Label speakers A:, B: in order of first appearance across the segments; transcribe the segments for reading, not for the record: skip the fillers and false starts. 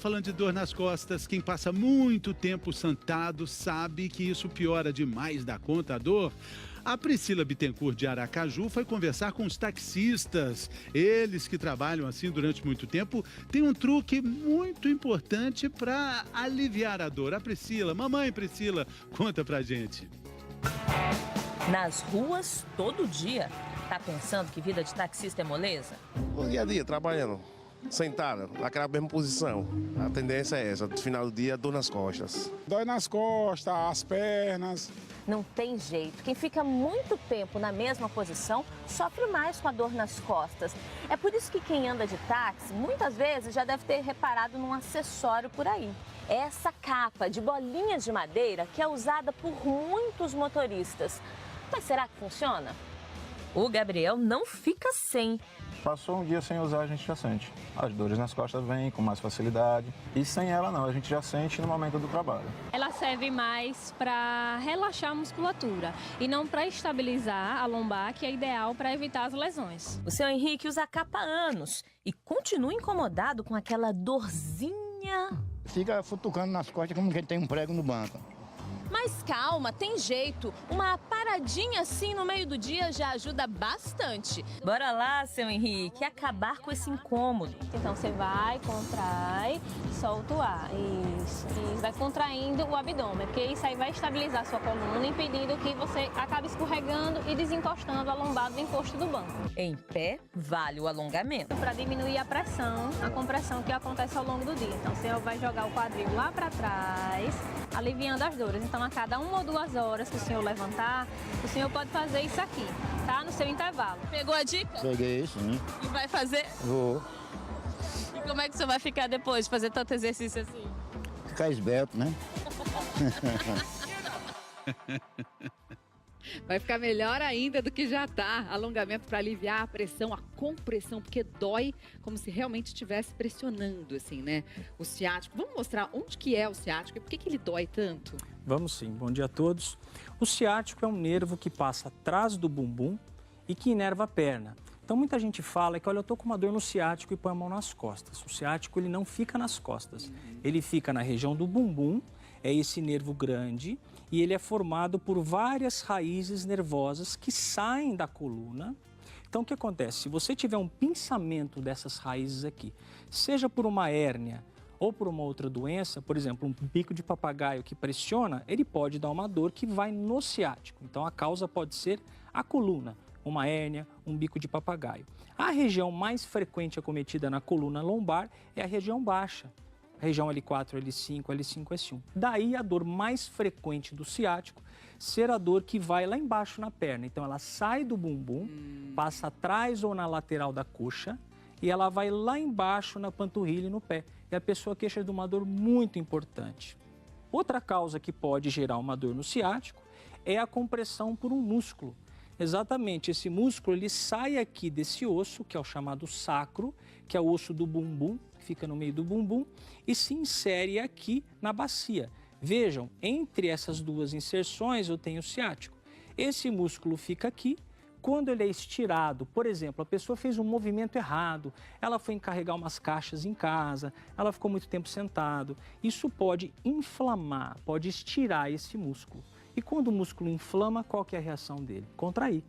A: estamos falando de dor nas costas. Quem passa muito tempo sentado sabe que isso piora demais da conta a dor. A Priscila Bittencourt de Aracaju foi conversar com os taxistas. Eles que trabalham assim durante muito tempo têm um truque muito importante para aliviar a dor. A Priscila, mamãe Priscila, conta pra gente.
B: Nas ruas, todo dia. Tá pensando que vida de taxista é moleza?
C: O dia a dia, trabalhando, sentado, naquela mesma posição. A tendência é essa, no final do dia, dor nas costas.
D: Dói nas costas, as pernas.
B: Não tem jeito. Quem fica muito tempo na mesma posição sofre mais com a dor nas costas. É por isso que quem anda de táxi, muitas vezes, já deve ter reparado num acessório por aí. É essa capa de bolinhas de madeira que é usada por muitos motoristas. Mas será que funciona? O Gabriel não fica sem.
E: Passou um dia sem usar, a gente já sente. As dores nas costas vêm com mais facilidade. E sem ela não, a gente já sente no momento do trabalho.
F: Ela serve mais para relaxar a musculatura e não para estabilizar a lombar, que é ideal para evitar as lesões.
B: O seu Henrique usa a capa há anos e continua incomodado com aquela dorzinha.
G: Fica futucando nas costas como quem tem um prego no banco.
H: Mas calma, tem jeito. Uma paradinha assim no meio do dia já ajuda bastante.
B: Bora lá, seu Henrique, acabar com esse incômodo.
F: Então você vai, contrai, solta o ar. Isso. E vai contraindo o abdômen, porque isso aí vai estabilizar a sua coluna, impedindo que você acabe escorregando e desencostando a lombar do encosto do banco.
B: Em pé, vale o alongamento.
F: Para diminuir a pressão, a compressão que acontece ao longo do dia. Então você vai jogar o quadril lá para trás, aliviando as dores. Então, a cada 1 ou 2 horas que o senhor levantar, o senhor pode fazer isso aqui, tá? No seu intervalo.
H: Pegou a dica?
G: Peguei, sim.
H: E vai fazer?
G: Vou
H: E como é que o senhor vai ficar depois de fazer tanto exercício assim?
G: ficar esbelto, né?
I: Vai ficar melhor ainda do que já tá. Alongamento para aliviar a pressão, a compressão, porque dói como se realmente estivesse pressionando, assim, né? O ciático. Vamos mostrar onde que é o ciático e por que que ele dói tanto?
J: Vamos sim, bom dia a todos. O ciático é um nervo que passa atrás do bumbum e que inerva a perna. Então muita gente fala que, olha, eu tô com uma dor no ciático e põe a mão nas costas. O ciático, ele não fica nas costas, ele fica na região do bumbum, é esse nervo grande, e ele é formado por várias raízes nervosas que saem da coluna. Então o que acontece? Se você tiver um pinçamento dessas raízes aqui, seja por uma hérnia ou por uma outra doença, por exemplo, um bico de papagaio que pressiona, ele pode dar uma dor que vai no ciático. Então a causa pode ser a coluna, uma hérnia, um bico de papagaio. A região mais frequente acometida na coluna lombar é a região baixa. Região L4, L5, L5, S1. Daí a dor mais frequente do ciático ser a dor que vai lá embaixo na perna. Então ela sai do bumbum, passa atrás ou na lateral da coxa e ela vai lá embaixo na panturrilha e no pé. E a pessoa queixa de uma dor muito importante. Outra causa que pode gerar uma dor no ciático é a compressão por um músculo. Exatamente, esse músculo ele sai aqui desse osso, que é o chamado sacro, que é o osso do bumbum, que fica no meio do bumbum, e se insere aqui na bacia. Vejam, entre essas duas inserções eu tenho o ciático. Esse músculo fica aqui. Quando ele é estirado, por exemplo, a pessoa fez um movimento errado, ela foi encarregar umas caixas em casa, ela ficou muito tempo sentado, isso pode inflamar, pode estirar esse músculo. E quando o músculo inflama, qual que é a reação dele? Contrair.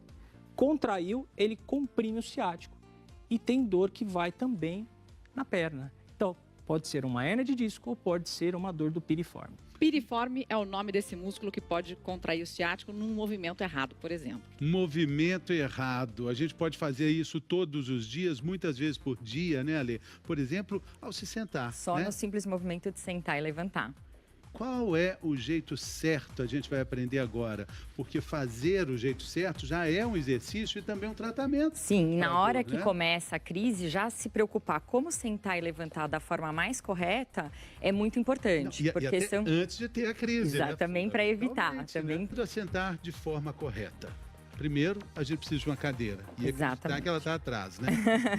J: Contraiu, ele comprime o ciático e tem dor que vai também na perna. Então, pode ser uma hérnia de disco ou pode ser uma dor do piriforme.
I: Piriforme é o nome desse músculo que pode contrair o ciático num movimento errado, por exemplo.
A: Movimento errado. A gente pode fazer isso todos os dias, muitas vezes por dia, né, Ale? Por exemplo, ao se sentar.
K: Só
A: né?
K: no simples movimento de sentar e levantar.
A: Qual é o jeito certo? A gente vai aprender agora, porque fazer o jeito certo já é um exercício e também um tratamento.
K: Sim, na hora que
A: né?
K: começa a crise, já se preocupar como sentar e levantar da forma mais correta é muito importante.
A: Não,
K: porque
A: até
K: são...
A: antes de ter a crise.
K: Exatamente,
A: né?
K: para evitar.
A: Realmente,
K: Também...
A: né? Para sentar de forma correta. Primeiro, a gente precisa de uma cadeira. E acreditar que ela está atrás, né?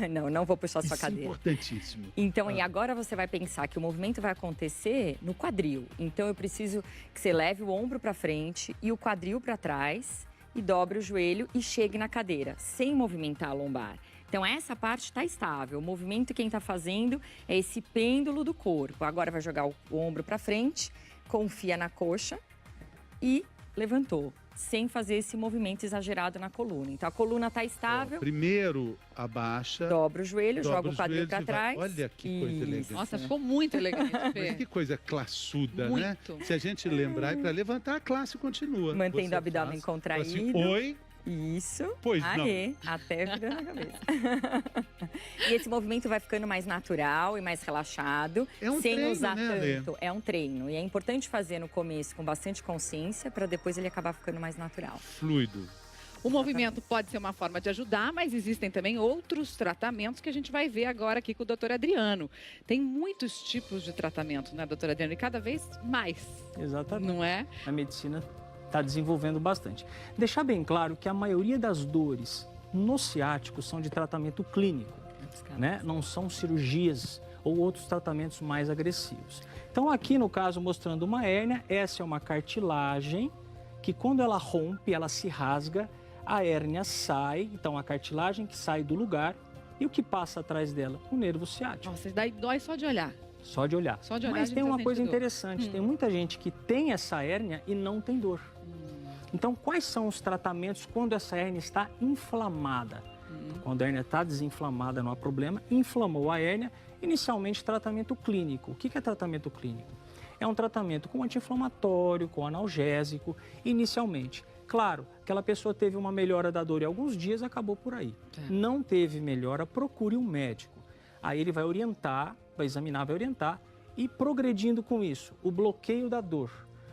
K: não vou puxar sua
A: Isso
K: cadeira.
A: É importantíssimo.
K: Então, e agora você vai pensar que o movimento vai acontecer no quadril. Então, eu preciso que você leve o ombro para frente e o quadril para trás e dobre o joelho e chegue na cadeira, sem movimentar a lombar. Então, essa parte está estável. O movimento quem está fazendo é esse pêndulo do corpo. Agora vai jogar o ombro para frente, confia na coxa e levantou, sem fazer esse movimento exagerado na coluna. Então, a coluna está estável.
A: Primeiro, abaixa.
K: Dobra o joelho, joga o quadril para trás.
A: Olha que coisa elegante.
I: Nossa, ficou muito elegante.
A: Mas que coisa classuda, né?
I: Muito.
A: Se a gente lembrar, para levantar, a classe continua.
K: Mantendo
A: Você
K: o abdômen
A: faz,
K: contraído.
A: assim, oi.
K: Isso.
A: Pois
K: Aê, até virando a cabeça. E esse movimento vai ficando mais natural e mais relaxado, sem
A: treino,
K: usar
A: né, Ale?
K: tanto. É um treino. E é importante fazer no começo com bastante consciência, para depois ele acabar ficando mais natural.
A: Fluido.
I: O movimento pode ser uma forma de ajudar, mas existem também outros tratamentos que a gente vai ver agora aqui com o doutor Adriano. Tem muitos tipos de tratamento, né, doutor Adriano? E cada vez mais.
J: Exatamente.
I: Não é?
J: A medicina está desenvolvendo bastante. Deixar bem claro que a maioria das dores no ciático são de tratamento clínico, né? Não são cirurgias ou outros tratamentos mais agressivos. Então aqui no caso mostrando uma hérnia, essa é uma cartilagem que quando ela rompe, ela se rasga, a hérnia sai, então a cartilagem que sai do lugar e o que passa atrás dela? O nervo ciático.
I: Nossa, isso daí dói só de olhar.
J: Só de olhar.
I: Só de olhar.
J: Mas tem uma coisa
I: dor.
J: interessante, tem muita gente que tem essa hérnia e não tem dor. Então, quais são os tratamentos quando essa hérnia está inflamada? Quando a hérnia está desinflamada, não há problema. Inflamou a hérnia, inicialmente tratamento clínico. O que é tratamento clínico? É um tratamento com anti-inflamatório, com analgésico, inicialmente. Claro, aquela pessoa teve uma melhora da dor em alguns dias, acabou por aí. Não teve melhora, procure um médico. Aí ele vai orientar, vai examinar, vai orientar e progredindo com isso, o bloqueio da dor.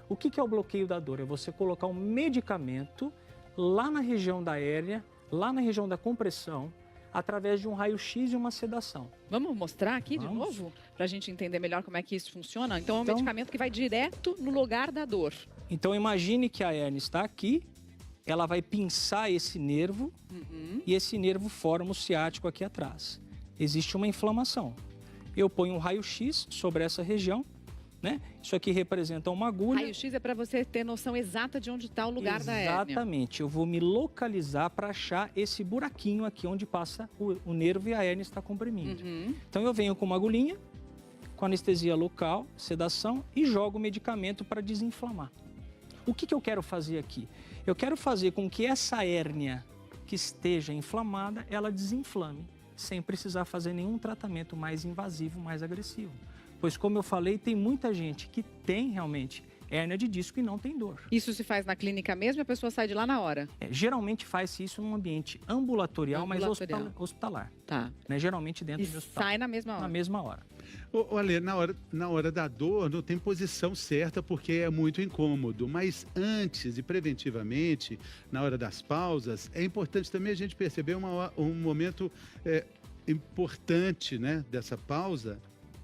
J: O que é o bloqueio da dor? É você colocar um medicamento lá na região da hérnia, lá na região da compressão, através de um raio-x e uma sedação.
I: Vamos mostrar aqui de novo? Para a gente entender melhor como é que isso funciona? Então, é um medicamento que vai direto no lugar da dor.
J: Então, imagine que a hérnia está aqui, ela vai pinçar esse nervo e esse nervo forma o ciático aqui atrás. Existe uma inflamação. Eu ponho um raio-x sobre essa região, né? Isso aqui representa uma agulha.
I: Raio-x é para você ter noção exata de onde está o lugar da hérnia.
J: Exatamente. Eu vou me localizar para achar esse buraquinho aqui onde passa o nervo e a hérnia está comprimindo. Então eu venho com uma agulhinha, com anestesia local, sedação e jogo o medicamento para desinflamar. O que eu quero fazer aqui? Eu quero fazer com que essa hérnia que esteja inflamada, ela desinflame, sem precisar fazer nenhum tratamento mais invasivo, mais agressivo. Pois, como eu falei, tem muita gente que tem realmente hérnia de disco e não tem dor.
I: Isso se faz na clínica mesmo e a pessoa sai de lá na hora?
J: Geralmente faz-se isso num ambiente ambulatorial, mas hospitalar.
I: Tá.
J: Né? Geralmente dentro de hospital.
I: Sai na mesma hora?
J: Na mesma hora.
A: Olha, na hora da dor não tem posição certa porque é muito incômodo, mas antes e preventivamente, na hora das pausas, é importante também a gente perceber um momento importante, né, dessa pausa,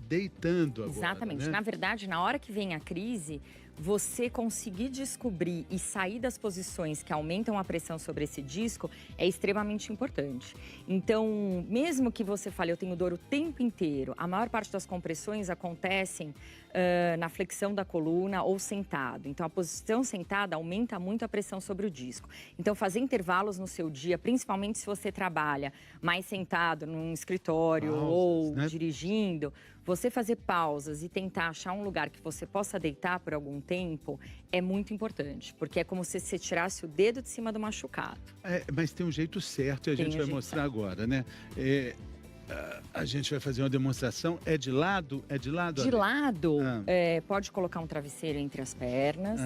A: deitando agora.
K: Exatamente.
A: Né?
K: Na verdade, na hora que vem a crise, você conseguir descobrir e sair das posições que aumentam a pressão sobre esse disco é extremamente importante. Então, mesmo que você fale, eu tenho dor o tempo inteiro, a maior parte das compressões acontecem na flexão da coluna ou sentado. Então, a posição sentada aumenta muito a pressão sobre o disco. Então, fazer intervalos no seu dia, principalmente se você trabalha mais sentado num escritório ou dirigindo, você fazer pausas e tentar achar um lugar que você possa deitar por algum tempo é muito importante, porque é como se você tirasse o dedo de cima do machucado.
A: Mas tem um jeito certo e a gente vai mostrar agora, né? A gente vai fazer uma demonstração. É de lado? É de lado?
K: De lado, pode colocar um travesseiro entre as pernas.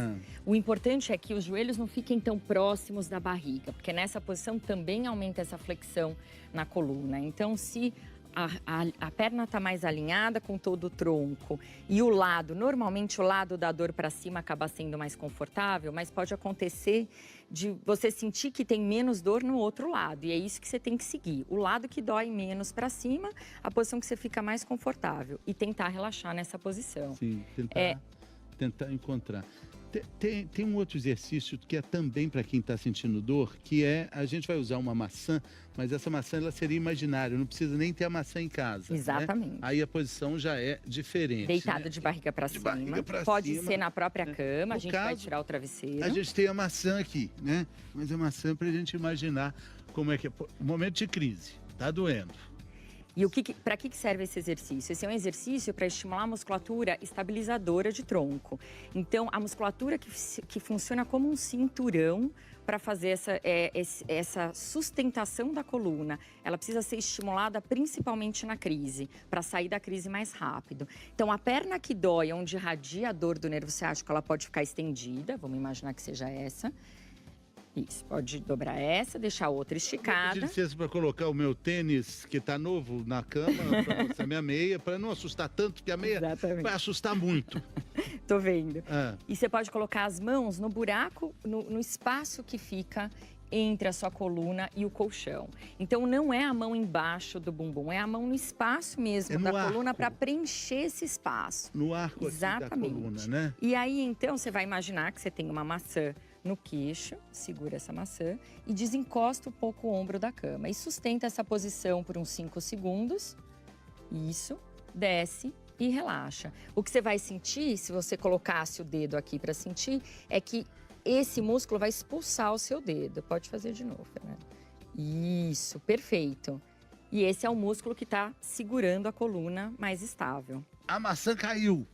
K: O importante é que os joelhos não fiquem tão próximos da barriga, porque nessa posição também aumenta essa flexão na coluna. Então, se a perna está mais alinhada com todo o tronco e o lado, normalmente o lado da dor para cima acaba sendo mais confortável, mas pode acontecer de você sentir que tem menos dor no outro lado, e é isso que você tem que seguir. O lado que dói menos para cima, a posição que você fica mais confortável e tentar relaxar nessa posição.
A: Sim, tentar encontrar. Tem um outro exercício que é também para quem está sentindo dor, que a gente vai usar uma maçã, mas essa maçã ela seria imaginária, não precisa nem ter a maçã em casa.
K: Exatamente.
A: Né? Aí a posição já é diferente.
K: Deitado, né? De barriga para cima. Pode ser na própria cama, a gente vai tirar o travesseiro.
A: A gente tem a maçã aqui, né? Mas a maçã para a gente imaginar como é que é. Momento de crise. Tá doendo.
K: E para que serve esse exercício? Esse é um exercício para estimular a musculatura estabilizadora de tronco. Então, a musculatura que funciona como um cinturão para fazer essa sustentação da coluna, ela precisa ser estimulada principalmente na crise, para sair da crise mais rápido. Então, a perna que dói, onde irradia a dor do nervo ciático, ela pode ficar estendida, vamos imaginar que seja essa. Isso, pode dobrar essa, deixar a outra esticada.
A: Eu pedi licença para colocar o meu tênis, que tá novo, na cama, para mostrar minha meia, para não assustar tanto, porque a meia vai assustar muito.
K: Tô vendo. E você pode colocar as mãos no buraco, no espaço que fica entre a sua coluna e o colchão. Então, não é a mão embaixo do bumbum, é a mão no espaço mesmo da coluna para preencher esse espaço.
A: No arco aqui da coluna, né?
K: E aí, então, você vai imaginar que você tem uma maçã no queixo, segura essa maçã e desencosta um pouco o ombro da cama. E sustenta essa posição por uns 5 segundos. Isso, desce e relaxa. O que você vai sentir, se você colocasse o dedo aqui para sentir, é que esse músculo vai expulsar o seu dedo. Pode fazer de novo, Fernanda. Isso, perfeito. E esse é o músculo que está segurando a coluna mais estável.
A: A maçã caiu.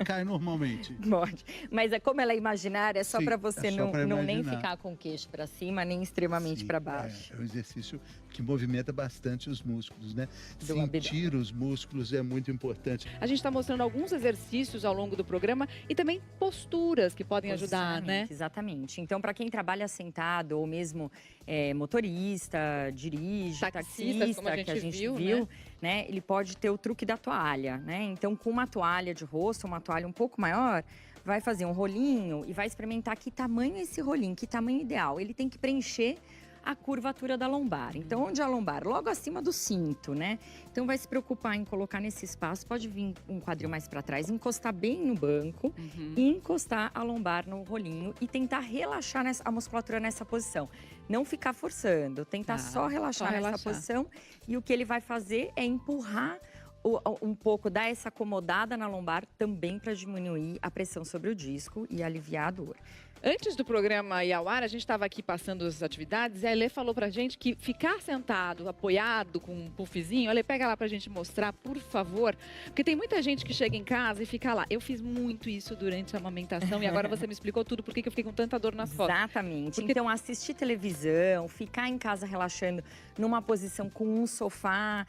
A: Cai normalmente.
K: Pode. Mas como ela é imaginária, é só para você não nem ficar com o queixo para cima, nem extremamente para baixo.
A: É um exercício que movimenta bastante os músculos, né? Sentir os músculos é muito importante.
I: A gente está mostrando alguns exercícios ao longo do programa e também posturas que podem ajudar, né?
K: Exatamente. Então, para quem trabalha sentado ou mesmo motorista, dirige, taxista,
I: como a gente viu,
K: né? Ele pode ter o truque da toalha, né? Então, com uma toalha de rosto, uma toalha um pouco maior, vai fazer um rolinho e vai experimentar que tamanho é esse rolinho, que tamanho ideal. Ele tem que preencher a curvatura da lombar. Então, onde é a lombar? Logo acima do cinto, né? Então, vai se preocupar em colocar nesse espaço. Pode vir um quadril mais para trás, encostar bem no banco e encostar a lombar no rolinho e tentar relaxar a musculatura nessa posição. Não ficar forçando, tentar só relaxar nessa posição. E o que ele vai fazer é empurrar um pouco, dar essa acomodada na lombar também para diminuir a pressão sobre o disco e aliviar a dor.
I: Antes do programa ir ao ar, a gente estava aqui passando as atividades e a Elê falou pra gente que ficar sentado, apoiado com um puffzinho, Elê, pega lá pra gente mostrar, por favor. Porque tem muita gente que chega em casa e fica lá. Eu fiz muito isso durante a amamentação e agora você me explicou tudo por que eu fiquei com tanta dor nas costas.
K: Exatamente. Então, assistir televisão, ficar em casa relaxando numa posição com um sofá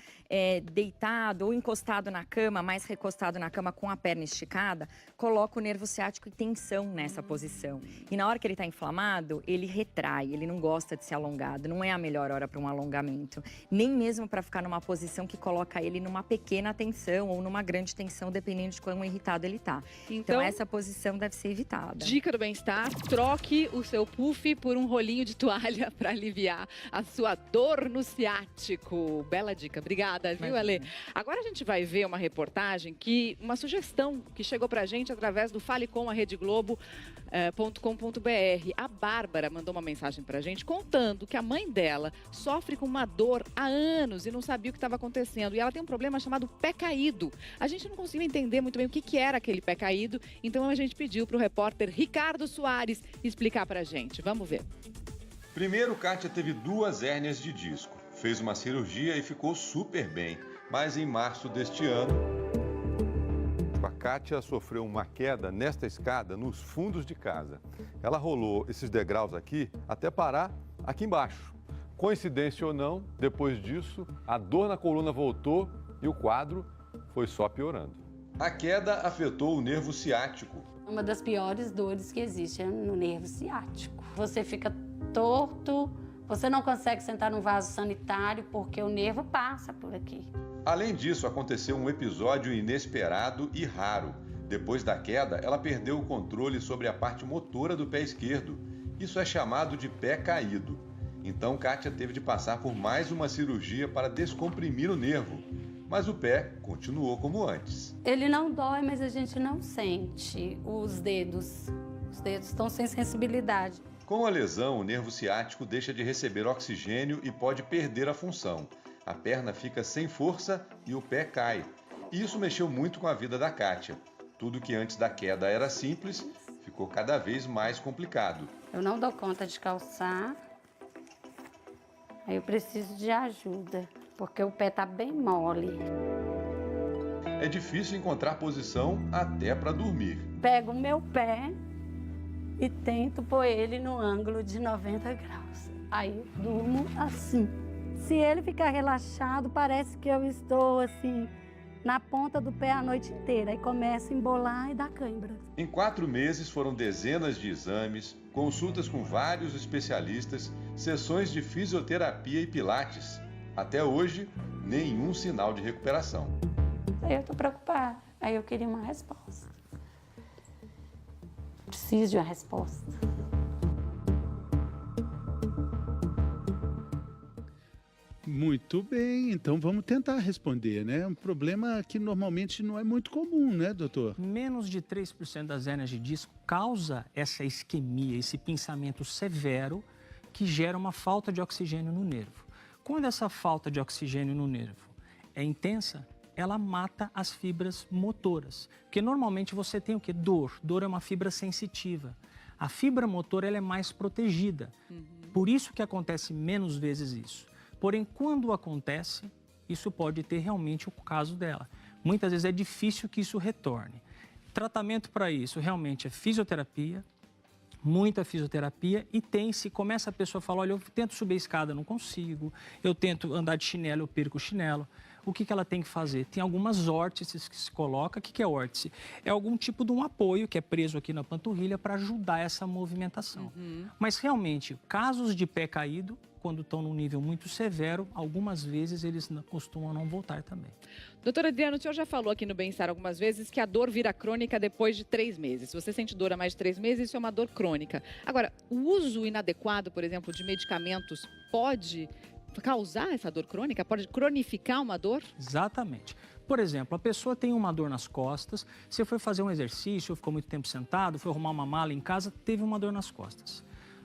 K: deitado ou encostado na cama, mais recostado na cama com a perna esticada, coloca o nervo ciático em tensão nessa posição. E na hora que ele está inflamado, ele retrai, ele não gosta de ser alongado. Não é a melhor hora para um alongamento. Nem mesmo para ficar numa posição que coloca ele numa pequena tensão ou numa grande tensão, dependendo de quão irritado ele está. Então, essa posição deve ser evitada.
I: Dica do bem-estar, troque o seu puff por um rolinho de toalha para aliviar a sua dor no ciático. Bela dica. Obrigada, viu, Elê? Agora a gente vai ver uma reportagem, uma sugestão que chegou para a gente através do falecom@redeglobo.com.br. A Bárbara mandou uma mensagem pra gente contando que a mãe dela sofre com uma dor há anos e não sabia o que estava acontecendo. E ela tem um problema chamado pé caído. A gente não conseguiu entender muito bem o que era aquele pé caído, então a gente pediu pro repórter Ricardo Soares explicar pra gente. Vamos ver.
L: Primeiro, Kátia teve 2 hérnias de disco. Fez uma cirurgia e ficou super bem. Mas em março deste ano, a Kátia sofreu uma queda nesta escada nos fundos de casa. Ela rolou esses degraus aqui até parar aqui embaixo. Coincidência ou não, depois disso, a dor na coluna voltou e o quadro foi só piorando. A queda afetou o nervo ciático.
M: Uma das piores dores que existe é no nervo ciático. Você fica torto, você não consegue sentar num vaso sanitário porque o nervo passa por aqui.
L: Além disso, aconteceu um episódio inesperado e raro. Depois da queda, ela perdeu o controle sobre a parte motora do pé esquerdo. Isso é chamado de pé caído. Então, Kátia teve de passar por mais uma cirurgia para descomprimir o nervo. Mas o pé continuou como antes.
M: Ele não dói, mas a gente não sente os dedos. Os dedos estão sem sensibilidade.
L: Com a lesão, o nervo ciático deixa de receber oxigênio e pode perder a função. A perna fica sem força e o pé cai. E isso mexeu muito com a vida da Kátia. Tudo que antes da queda era simples, ficou cada vez mais complicado.
M: Eu não dou conta de calçar. Aí eu preciso de ajuda, porque o pé tá bem mole.
L: É difícil encontrar posição até para dormir.
M: Pego o meu pé e tento pôr ele no ângulo de 90 graus. Aí eu durmo assim. Se ele ficar relaxado, parece que eu estou assim, na ponta do pé a noite inteira. Aí começa a embolar e dar cãibra.
L: Em 4 meses foram dezenas de exames, consultas com vários especialistas, sessões de fisioterapia e pilates. Até hoje, nenhum sinal de recuperação.
M: Aí eu tô preocupada. Aí eu queria uma resposta. Preciso de uma resposta.
A: Muito bem, então vamos tentar responder, né? Um problema que normalmente não é muito comum, né, doutor?
J: Menos de 3% das hérnias de disco causa essa isquemia, esse pinçamento severo que gera uma falta de oxigênio no nervo. Quando essa falta de oxigênio no nervo é intensa, ela mata as fibras motoras. Porque normalmente você tem o quê? Dor. Dor é uma fibra sensitiva. A fibra motora ela é mais protegida. Por isso que acontece menos vezes isso. Porém, quando acontece, isso pode ter realmente o caso dela. Muitas vezes é difícil que isso retorne. Tratamento para isso realmente é fisioterapia, muita fisioterapia, e começa a pessoa a falar, olha, eu tento subir a escada, não consigo, eu tento andar de chinelo, eu perco o chinelo. O que ela tem que fazer? Tem algumas órtices que se coloca. O que é órtice? É algum tipo de um apoio que é preso aqui na panturrilha para ajudar essa movimentação. Mas realmente, casos de pé caído, quando estão num nível muito severo, algumas vezes eles costumam não voltar também.
I: Doutora Adriana, o senhor já falou aqui no Bem-Estar algumas vezes que a dor vira crônica depois de 3 meses. Se você sente dor há mais de 3 meses, isso é uma dor crônica. Agora, o uso inadequado, por exemplo, de medicamentos pode causar essa dor crônica? Pode cronificar uma dor?
J: Exatamente. Por exemplo, a pessoa tem uma dor nas costas, você foi fazer um exercício, ficou muito tempo sentado, foi arrumar uma mala em casa, teve uma dor nas costas.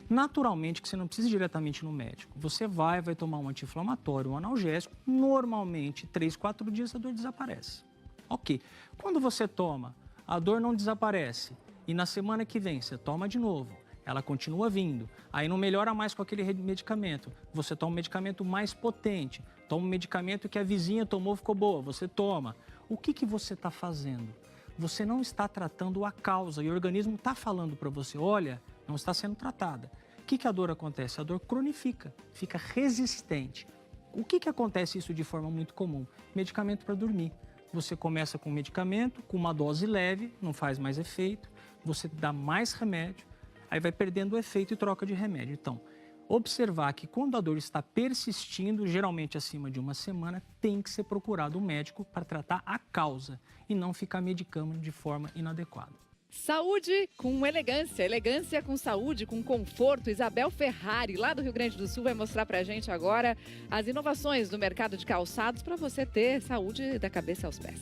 J: Naturalmente, que você não precisa ir diretamente no médico. Você vai tomar um anti-inflamatório, um analgésico, normalmente 3, 4 dias a dor desaparece. Ok. Quando você toma, a dor não desaparece e na semana que vem você toma de novo, ela continua vindo, aí não melhora mais com aquele medicamento, você toma um medicamento mais potente, toma um medicamento que a vizinha tomou, ficou boa, você toma. O que você está fazendo? Você não está tratando a causa e o organismo está falando para você, olha, não está sendo tratada. O que a dor acontece? A dor cronifica, fica resistente. O que acontece isso de forma muito comum? Medicamento para dormir. Você começa com medicamento, com uma dose leve, não faz mais efeito, você dá mais remédio, aí vai perdendo o efeito e troca de remédio. Então, observar que quando a dor está persistindo, geralmente acima de uma semana, tem que ser procurado um médico para tratar a causa e não ficar medicando de forma inadequada.
I: Saúde com elegância, elegância com saúde, com conforto. Isabel Ferrari, lá do Rio Grande do Sul, vai mostrar pra gente agora as inovações do mercado de calçados para você ter saúde da cabeça aos pés.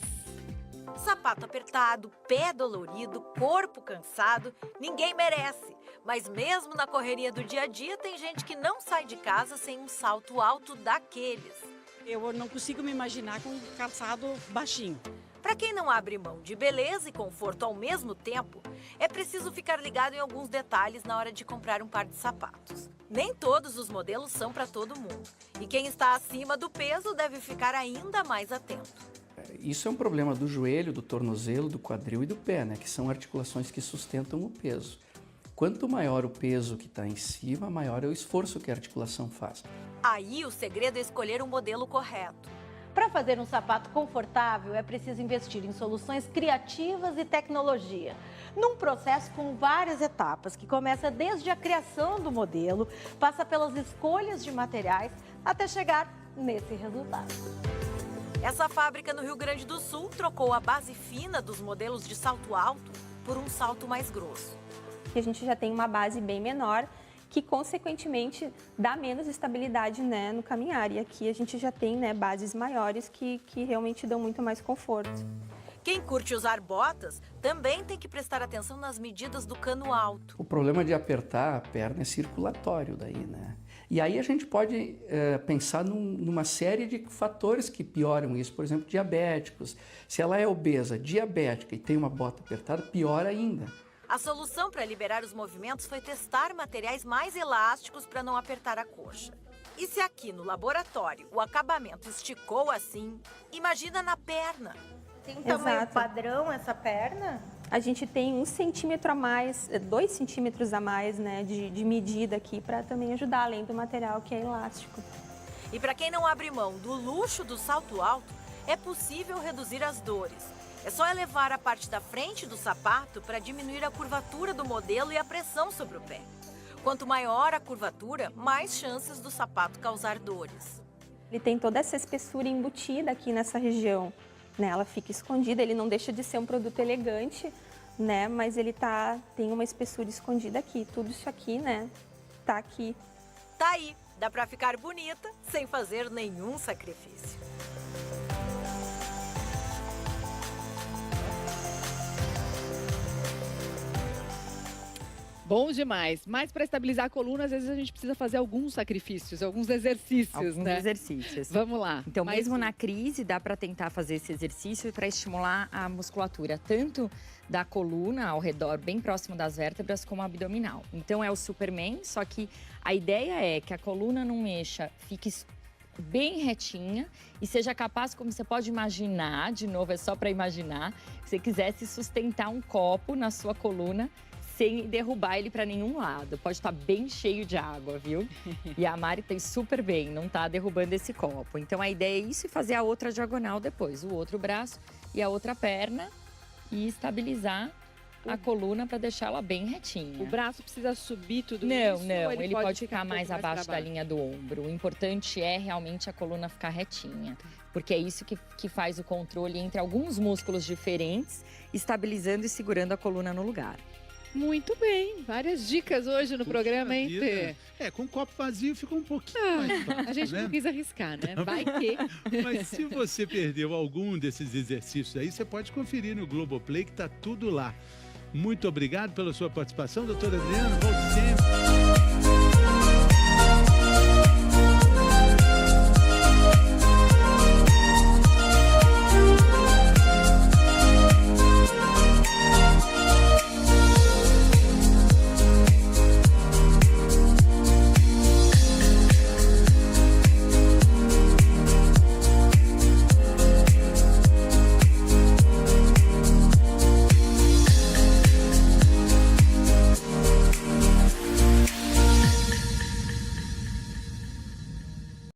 N: Sapato apertado, pé dolorido, corpo cansado, ninguém merece. Mas mesmo na correria do dia a dia, tem gente que não sai de casa sem um salto alto daqueles.
O: Eu não consigo me imaginar com um calçado baixinho.
N: Para quem não abre mão de beleza e conforto ao mesmo tempo, é preciso ficar ligado em alguns detalhes na hora de comprar um par de sapatos. Nem todos os modelos são para todo mundo. E quem está acima do peso deve ficar ainda mais atento.
P: Isso é um problema do joelho, do tornozelo, do quadril e do pé, né? Que são articulações que sustentam o peso. Quanto maior o peso que está em cima, maior é o esforço que a articulação faz.
N: Aí o segredo é escolher um modelo correto.
Q: Para fazer um sapato confortável, é preciso investir em soluções criativas e tecnologia. Num processo com várias etapas, que começa desde a criação do modelo, passa pelas escolhas de materiais, até chegar nesse resultado.
N: Essa fábrica no Rio Grande do Sul trocou a base fina dos modelos de salto alto por um salto mais grosso.
R: A gente já tem uma base bem menor, que consequentemente dá menos estabilidade, né, no caminhar. E aqui a gente já tem, né, bases maiores que realmente dão muito mais conforto.
N: Quem curte usar botas também tem que prestar atenção nas medidas do cano alto.
P: O problema de apertar a perna é circulatório daí, né? E aí a gente pode pensar numa série de fatores que pioram isso. Por exemplo, diabéticos. Se ela é obesa, diabética e tem uma bota apertada, pior ainda.
N: A solução para liberar os movimentos foi testar materiais mais elásticos para não apertar a coxa. E se aqui no laboratório o acabamento esticou assim, imagina na perna.
Q: Tem um tamanho padrão essa perna?
R: A gente tem 1 centímetro a mais, 2 centímetros a mais, né, de medida aqui para também ajudar, além do material que é elástico.
N: E para quem não abre mão do luxo do salto alto, é possível reduzir as dores. É só elevar a parte da frente do sapato para diminuir a curvatura do modelo e a pressão sobre o pé. Quanto maior a curvatura, mais chances do sapato causar dores.
R: Ele tem toda essa espessura embutida aqui nessa região, né? Ela fica escondida, ele não deixa de ser um produto elegante, né? Mas ele tem uma espessura escondida aqui. Tudo isso aqui, né, tá aqui.
N: Tá aí, dá para ficar bonita sem fazer nenhum sacrifício.
I: Bom demais. Mas para estabilizar a coluna, às vezes a gente precisa fazer alguns sacrifícios, alguns exercícios,
K: Alguns exercícios.
I: Vamos lá.
K: Então,
I: Mais
K: mesmo
I: um.
K: na crise, dá para tentar fazer esse exercício para estimular a musculatura, tanto da coluna ao redor, bem próximo das vértebras, como abdominal. Então, é o Superman, só que a ideia é que a coluna não mexa, fique bem retinha e seja capaz, como você pode imaginar, de novo, é só para imaginar, se você quisesse sustentar um copo na sua coluna, sem derrubar ele para nenhum lado. Pode estar bem cheio de água, viu? E a Mari tem super bem, não tá derrubando esse copo. Então a ideia é isso e fazer a outra diagonal depois. O outro braço e a outra perna e estabilizar a coluna para deixar ela bem retinha.
I: O braço precisa subir tudo
K: não,
I: isso?
K: Não,
I: ou
K: ele pode ficar
I: um
K: mais
I: pouco
K: abaixo
I: pra
K: da
I: baixo?
K: linha do ombro. O importante é realmente a coluna ficar retinha. Porque é isso que faz o controle entre alguns músculos diferentes, estabilizando e segurando a coluna no lugar.
I: Muito bem, várias dicas hoje no programa, hein, Tê?
A: Com o copo vazio fica um pouquinho mais fácil,
I: A gente
A: né?
I: não quis arriscar, né? Vai que...
A: Mas se você perdeu algum desses exercícios aí, você pode conferir no Globoplay, que tá tudo lá. Muito obrigado pela sua participação, doutora Adriana. Volte sempre.